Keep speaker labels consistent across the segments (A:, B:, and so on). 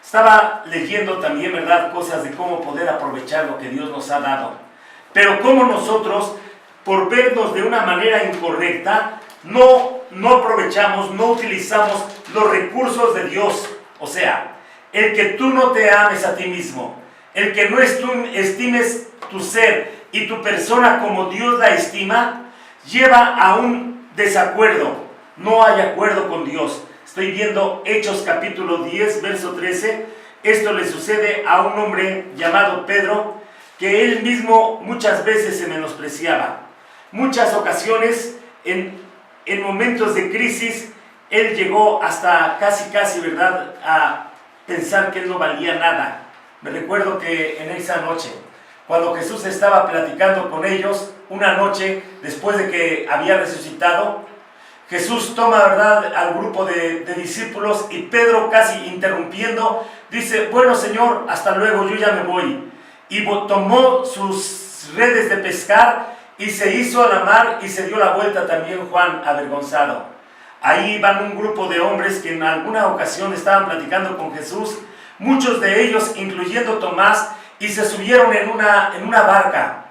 A: Estaba leyendo también, ¿verdad?, cosas de cómo poder aprovechar lo que Dios nos ha dado. Pero cómo nosotros, por vernos de una manera incorrecta, no aprovechamos, no utilizamos los recursos de Dios. O sea, el que tú no te ames a ti mismo, el que no estimes tu ser y tu persona como Dios la estima, lleva a un desacuerdo. No hay acuerdo con Dios. Estoy viendo Hechos capítulo 10, verso 13. Esto le sucede a un hombre llamado Pedro, que él mismo muchas veces se menospreciaba. Muchas ocasiones, en momentos de crisis, él llegó hasta casi, ¿verdad?, a pensar que él no valía nada. Me recuerdo que en esa noche, cuando Jesús estaba platicando con ellos, una noche después de que había resucitado, Jesús toma, ¿verdad?, al grupo de discípulos, y Pedro, casi interrumpiendo, dice: bueno, Señor, hasta luego, yo ya me voy. Y tomó sus redes de pescar y se hizo a la mar, y se dio la vuelta también Juan, avergonzado. Ahí van un grupo de hombres que en alguna ocasión estaban platicando con Jesús, muchos de ellos, incluyendo Tomás, y se subieron en una barca.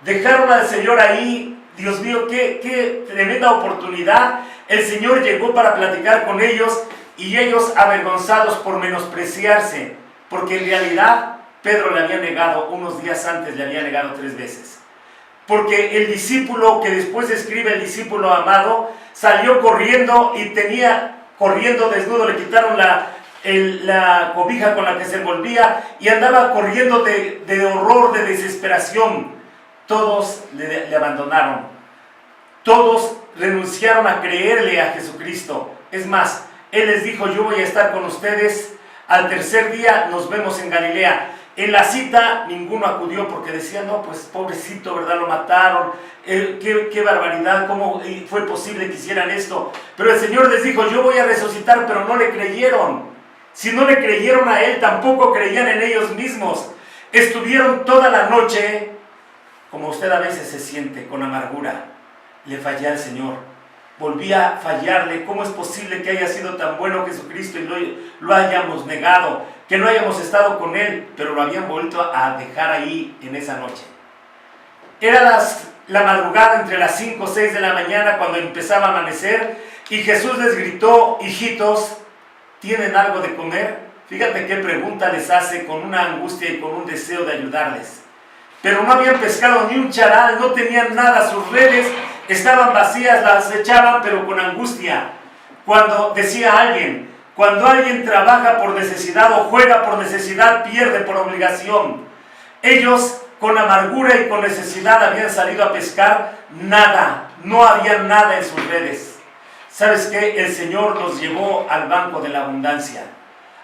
A: Dejaron al Señor ahí. Dios mío, qué tremenda oportunidad. El Señor llegó para platicar con ellos, y ellos avergonzados por menospreciarse, porque en realidad Pedro le había negado, unos días antes le había negado 3 veces. Porque el discípulo, que después escribe el discípulo amado, salió corriendo y corriendo desnudo, le quitaron la cobija con la que se envolvía y andaba corriendo de horror, de desesperación. Todos le abandonaron. Todos renunciaron a creerle a Jesucristo. Es más, Él les dijo: yo voy a estar con ustedes, al tercer día nos vemos en Galilea. En la cita ninguno acudió, porque decían: no, pues pobrecito, ¿verdad?, lo mataron, qué barbaridad, ¿cómo fue posible que hicieran esto? Pero el Señor les dijo: yo voy a resucitar, pero no le creyeron. Si no le creyeron a Él, tampoco creían en ellos mismos. Estuvieron toda la noche, como usted a veces se siente, con amargura. Le fallé al Señor, volví a fallarle. ¿Cómo es posible que haya sido tan bueno Jesucristo y lo hayamos negado, que no hayamos estado con Él? Pero lo habían vuelto a dejar ahí en esa noche. Era la madrugada, entre las 5 o 6 de la mañana, cuando empezaba a amanecer, y Jesús les gritó: hijitos, ¿tienen algo de comer? Fíjate qué pregunta les hace, con una angustia y con un deseo de ayudarles. Pero no habían pescado ni un charal, no tenían nada, sus redes estaban vacías, las echaban pero con angustia. Cuando alguien trabaja por necesidad o juega por necesidad, pierde por obligación. Ellos, con amargura y con necesidad, habían salido a pescar, nada, no había nada en sus redes. ¿Sabes qué? El Señor nos llevó al banco de la abundancia,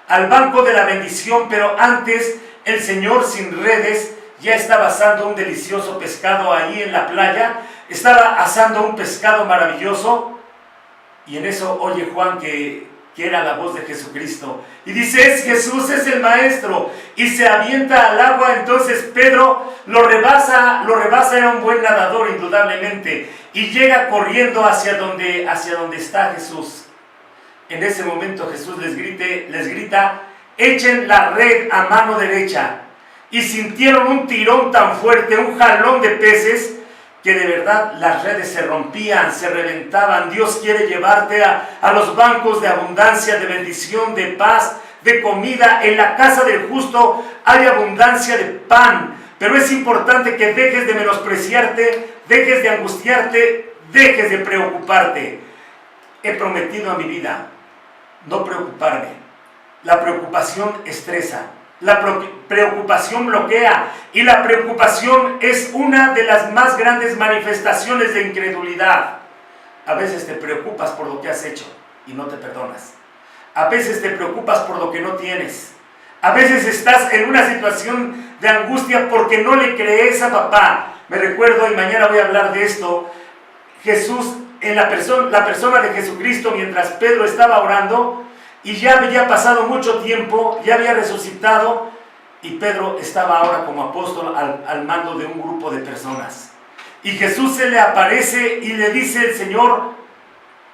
A: al banco de la bendición, pero antes el Señor, sin redes, ya estaba asando un delicioso pescado ahí en la playa. Estaba asando un pescado maravilloso, y en eso oye Juan que era la voz de Jesucristo, y dice: es Jesús, es el Maestro, y se avienta al agua. Entonces Pedro lo rebasa, era un buen nadador indudablemente, y llega corriendo hacia donde está Jesús. En ese momento Jesús les grita: echen la red a mano derecha. Y sintieron un tirón tan fuerte, un jalón de peces, que de verdad las redes se rompían, se reventaban. Dios quiere llevarte a los bancos de abundancia, de bendición, de paz, de comida. En la casa del justo hay abundancia de pan, pero es importante que dejes de menospreciarte, dejes de angustiarte, dejes de preocuparte. He prometido a mi vida no preocuparme. La preocupación estresa. La preocupación bloquea, y la preocupación es una de las más grandes manifestaciones de incredulidad. A veces te preocupas por lo que has hecho y no te perdonas. A veces te preocupas por lo que no tienes. A veces estás en una situación de angustia porque no le crees a papá. Me recuerdo, y mañana voy a hablar de esto, Jesús, en la persona de Jesucristo, mientras Pedro estaba orando, y ya había pasado mucho tiempo, ya había resucitado, y Pedro estaba ahora como apóstol al mando de un grupo de personas. Y Jesús se le aparece y le dice el Señor: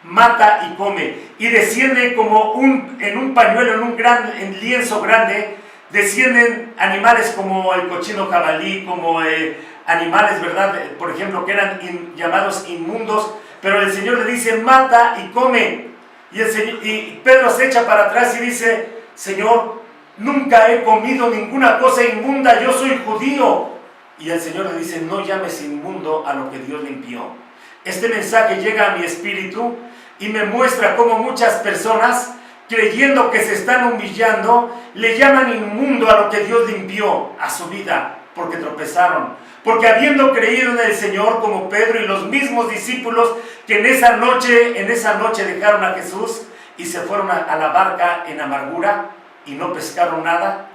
A: mata y come. Y desciende como en un pañuelo, en lienzo grande, descienden animales como el cochino jabalí, como animales, ¿verdad? Por ejemplo, que eran llamados inmundos, pero el Señor le dice, mata y come. Y Pedro se echa para atrás y dice, Señor, nunca he comido ninguna cosa inmunda, yo soy judío. Y el Señor le dice, no llames inmundo a lo que Dios limpió. Este mensaje llega a mi espíritu y me muestra cómo muchas personas, creyendo que se están humillando, le llaman inmundo a lo que Dios limpió a su vida, porque tropezaron. Porque habiendo creído en el Señor, como Pedro y los mismos discípulos que en esa noche dejaron a Jesús y se fueron a la barca en amargura y no pescaron nada,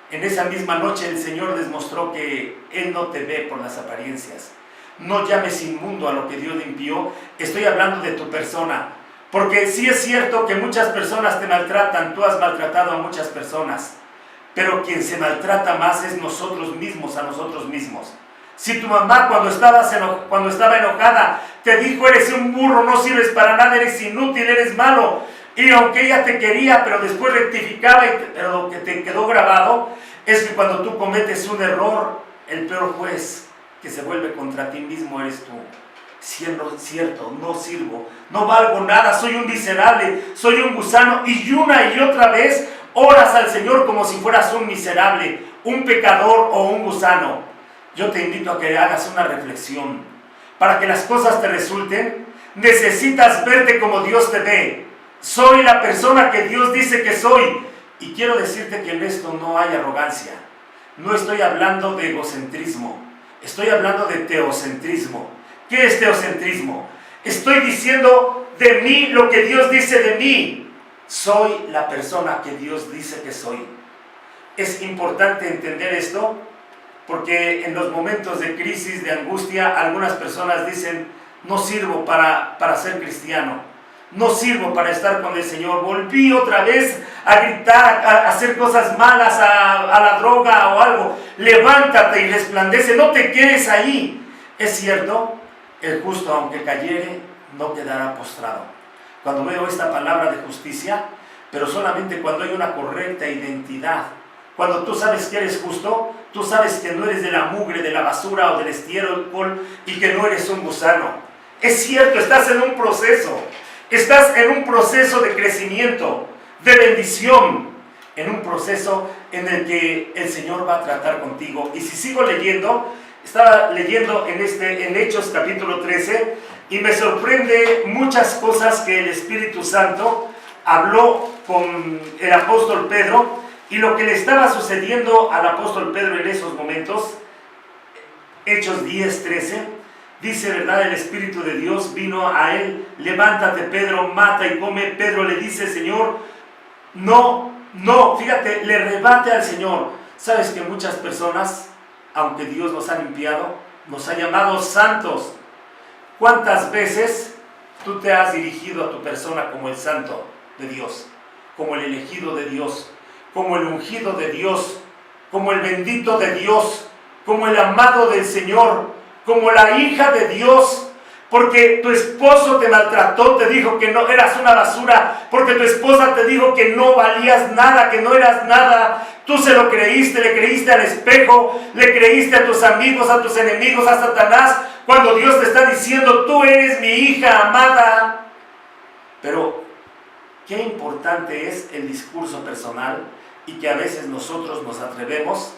A: en esa misma noche el Señor les mostró que Él no te ve por las apariencias. No llames inmundo a lo que Dios limpió. Estoy hablando de tu persona, porque sí es cierto que muchas personas te maltratan, tú has maltratado a muchas personas, pero quien se maltrata más es nosotros mismos, a nosotros mismos. Si tu mamá cuando estaba enojada te dijo, eres un burro, no sirves para nada, eres inútil, eres malo, y aunque ella te quería, pero después rectificaba, pero lo que te quedó grabado es que cuando tú cometes un error, el peor juez que se vuelve contra ti mismo eres tú. Siendo cierto, no sirvo, no valgo nada, soy un miserable, soy un gusano, y una y otra vez oras al Señor como si fueras un miserable, un pecador o un gusano. Yo te invito a que hagas una reflexión. Para que las cosas te resulten, necesitas verte como Dios te ve. Soy la persona que Dios dice que soy. Y quiero decirte que en esto no hay arrogancia. No estoy hablando de egocentrismo. Estoy hablando de teocentrismo. ¿Qué es teocentrismo? Estoy diciendo de mí lo que Dios dice de mí. Soy la persona que Dios dice que soy. Es importante entender esto, porque en los momentos de crisis, de angustia, algunas personas dicen, no sirvo para ser cristiano, no sirvo para estar con el Señor, volví otra vez a gritar, a hacer cosas malas, a la droga o algo. Levántate y resplandece, no te quedes ahí. Es cierto, el justo aunque cayere, no quedará postrado. Cuando veo esta palabra de justicia, pero solamente cuando hay una correcta identidad. Cuando tú sabes que eres justo, tú sabes que no eres de la mugre, de la basura o del estiércol y que no eres un gusano. Es cierto, estás en un proceso de crecimiento, de bendición, en un proceso en el que el Señor va a tratar contigo. Y si sigo leyendo, estaba leyendo en Hechos capítulo 13 y me sorprende muchas cosas que el Espíritu Santo habló con el apóstol Pedro. Y lo que le estaba sucediendo al apóstol Pedro en esos momentos, Hechos 10:13, dice, ¿verdad? El Espíritu de Dios vino a él, levántate Pedro, mata y come. Pedro le dice, Señor, no, fíjate, le rebate al Señor. Sabes que muchas personas, aunque Dios nos ha limpiado, nos ha llamado santos. ¿Cuántas veces tú te has dirigido a tu persona como el santo de Dios, como el elegido de Dios, como el ungido de Dios, como el bendito de Dios, como el amado del Señor, como la hija de Dios? Porque tu esposo te maltrató, te dijo que no eras una basura, porque tu esposa te dijo que no valías nada, que no eras nada. Tú se lo creíste, le creíste al espejo, le creíste a tus amigos, a tus enemigos, a Satanás, cuando Dios te está diciendo, tú eres mi hija amada. Pero qué importante es el discurso personal, y que a veces nosotros nos atrevemos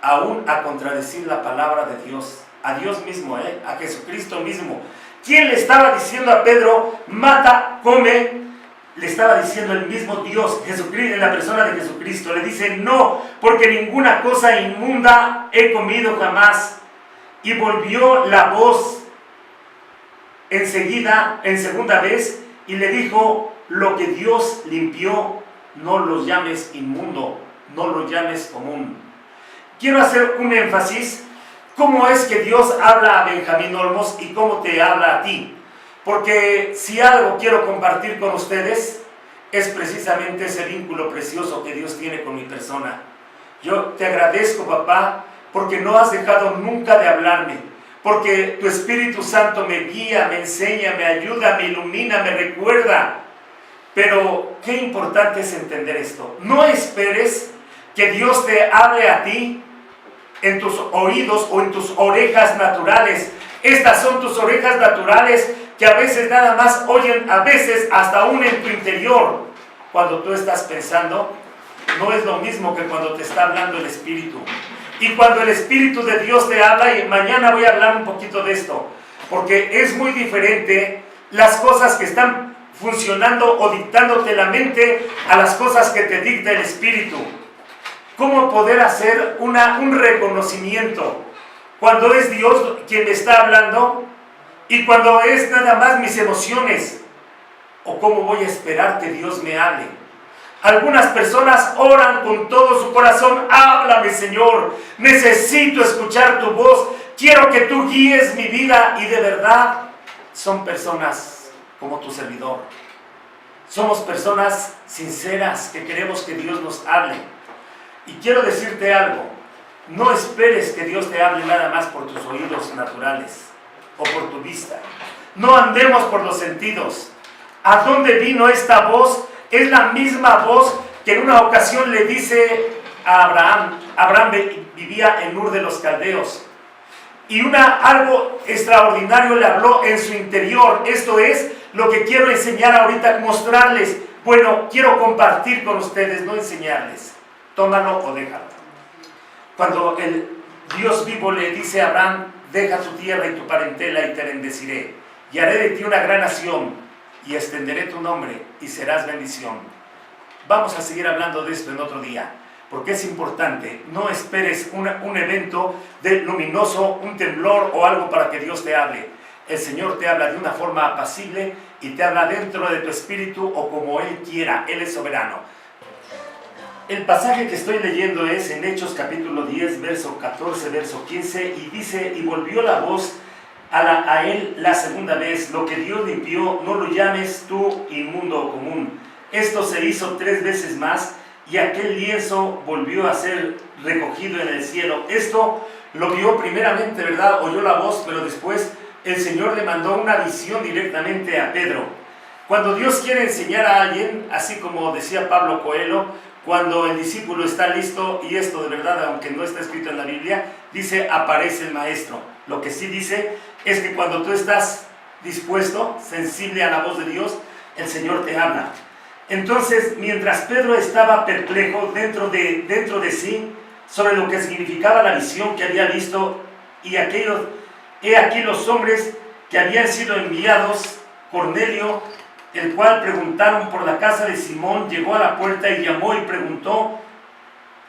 A: aún a contradecir la palabra de Dios, a Dios mismo, a Jesucristo mismo. ¿Quién le estaba diciendo a Pedro, mata, come? Le estaba diciendo el mismo Dios, Jesucristo, en la persona de Jesucristo. Le dice, no, porque ninguna cosa inmunda he comido jamás. Y volvió la voz enseguida, en segunda vez, y le dijo, lo que Dios limpió, no lo llames inmundo, no lo llames común. Quiero hacer un énfasis, cómo es que Dios habla a Benjamín Olmos y cómo te habla a ti. Porque si algo quiero compartir con ustedes, es precisamente ese vínculo precioso que Dios tiene con mi persona. Yo te agradezco, papá, porque no has dejado nunca de hablarme, porque tu Espíritu Santo me guía, me enseña, me ayuda, me ilumina, me recuerda. Pero qué importante es entender esto. No esperes que Dios te hable a ti en tus oídos o en tus orejas naturales. Estas son tus orejas naturales que a veces nada más oyen, a veces hasta aún en tu interior. Cuando tú estás pensando, no es lo mismo que cuando te está hablando el Espíritu. Y cuando el Espíritu de Dios te habla, y mañana voy a hablar un poquito de esto, porque es muy diferente las cosas que están funcionando o dictándote la mente a las cosas que te dicta el Espíritu. ¿Cómo poder hacer un reconocimiento cuando es Dios quien me está hablando y cuando es nada más mis emociones? ¿O cómo voy a esperar que Dios me hable? Algunas personas oran con todo su corazón: háblame, Señor, necesito escuchar tu voz, quiero que tú guíes mi vida. Y de verdad son personas como tu servidor. Somos personas sinceras que queremos que Dios nos hable. Y quiero decirte algo: no esperes que Dios te hable nada más por tus oídos naturales o por tu vista. No andemos por los sentidos. ¿A dónde vino esta voz? Es la misma voz que en una ocasión le dice a Abraham. Abraham vivía en Ur de los Caldeos. Y algo extraordinario le habló en su interior. Esto es lo que quiero enseñar ahorita, mostrarles. Bueno, quiero compartir con ustedes, no enseñarles. Tómalo o déjalo. Cuando el Dios vivo le dice a Abraham: deja tu tierra y tu parentela y te bendeciré, y haré de ti una gran nación, y extenderé tu nombre y serás bendición. Vamos a seguir hablando de esto en otro día, porque es importante. No esperes un evento luminoso, un temblor o algo para que Dios te hable. El Señor te habla de una forma apacible y te habla dentro de tu espíritu o como Él quiera. Él es soberano. El pasaje que estoy leyendo es en Hechos capítulo 10, verso 14, verso 15, y dice: y volvió la voz a él la segunda vez: lo que Dios limpió, no lo llames tú inmundo o común. Esto se hizo 3 veces más, y aquel lienzo volvió a ser recogido en el cielo. Esto lo vio primeramente, ¿verdad? Oyó la voz, pero después el Señor le mandó una visión directamente a Pedro. Cuando Dios quiere enseñar a alguien, así como decía Pablo Coelho, cuando el discípulo está listo, y esto de verdad, aunque no está escrito en la Biblia, dice: aparece el maestro. Lo que sí dice es que cuando tú estás dispuesto, sensible a la voz de Dios, el Señor te habla. Entonces, mientras Pedro estaba perplejo dentro de sí sobre lo que significaba la visión que había visto, y he aquí los hombres que habían sido enviados, Cornelio, el cual preguntaron por la casa de Simón, llegó a la puerta y llamó y preguntó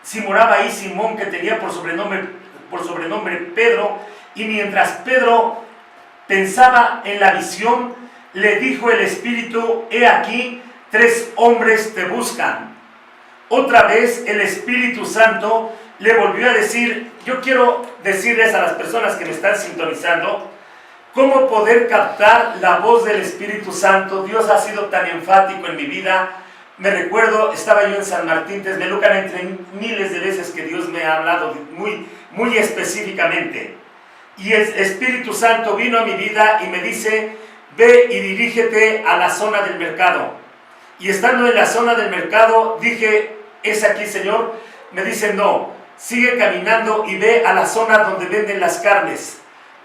A: si moraba ahí Simón, que tenía por sobrenombre Pedro. Y mientras Pedro pensaba en la visión, le dijo el Espíritu: he aquí, 3 hombres te buscan. Otra vez el Espíritu Santo le volvió a decir. Yo quiero decirles a las personas que me están sintonizando cómo poder captar la voz del Espíritu Santo. Dios ha sido tan enfático en mi vida. Me recuerdo, estaba yo en San Martín Texmelucan, entre miles de veces que Dios me ha hablado muy específicamente. Y el Espíritu Santo vino a mi vida y me dice: ve y dirígete a la zona del mercado. Y estando en la zona del mercado, dije: ¿es aquí, Señor? Me dice: no, sigue caminando y ve a la zona donde venden las carnes.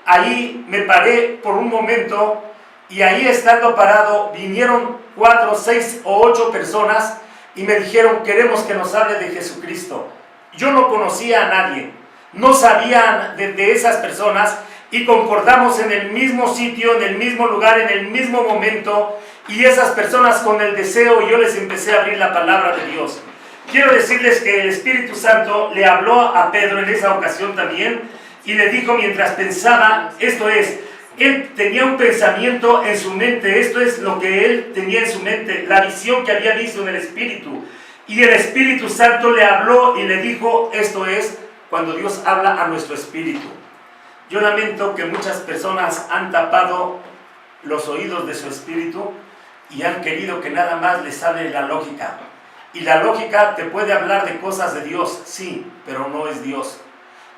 A: Ahí me paré por un momento, y ahí estando parado, vinieron 4, 6 o 8 personas y me dijeron: queremos que nos hable de Jesucristo. Yo no conocía a nadie, no sabía de esas personas, y concordamos en el mismo sitio, en el mismo lugar, en el mismo momento, y esas personas con el deseo, yo les empecé a abrir la palabra de Dios. Quiero decirles que el Espíritu Santo le habló a Pedro en esa ocasión también, y le dijo mientras pensaba, esto es, él tenía un pensamiento en su mente, esto es lo que él tenía en su mente, la visión que había visto en el Espíritu, y el Espíritu Santo le habló y le dijo, esto es cuando Dios habla a nuestro espíritu. Yo lamento que muchas personas han tapado los oídos de su espíritu y han querido que nada más les hable la lógica. Y la lógica te puede hablar de cosas de Dios, sí, pero no es Dios.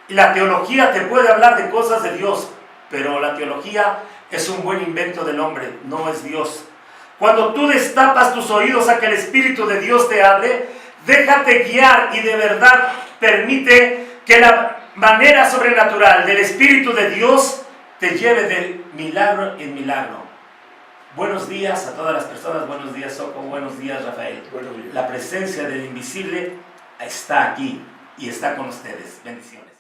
A: Y la teología te puede hablar de cosas de Dios, pero la teología es un buen invento del hombre, no es Dios. Cuando tú destapas tus oídos a que el Espíritu de Dios te hable, déjate guiar y de verdad permite que la manera sobrenatural del Espíritu de Dios te lleve de milagro en milagro. Buenos días a todas las personas, buenos días Soco, buenos días Rafael.
B: Buenos días.
A: La presencia del invisible está aquí y está con ustedes. Bendiciones.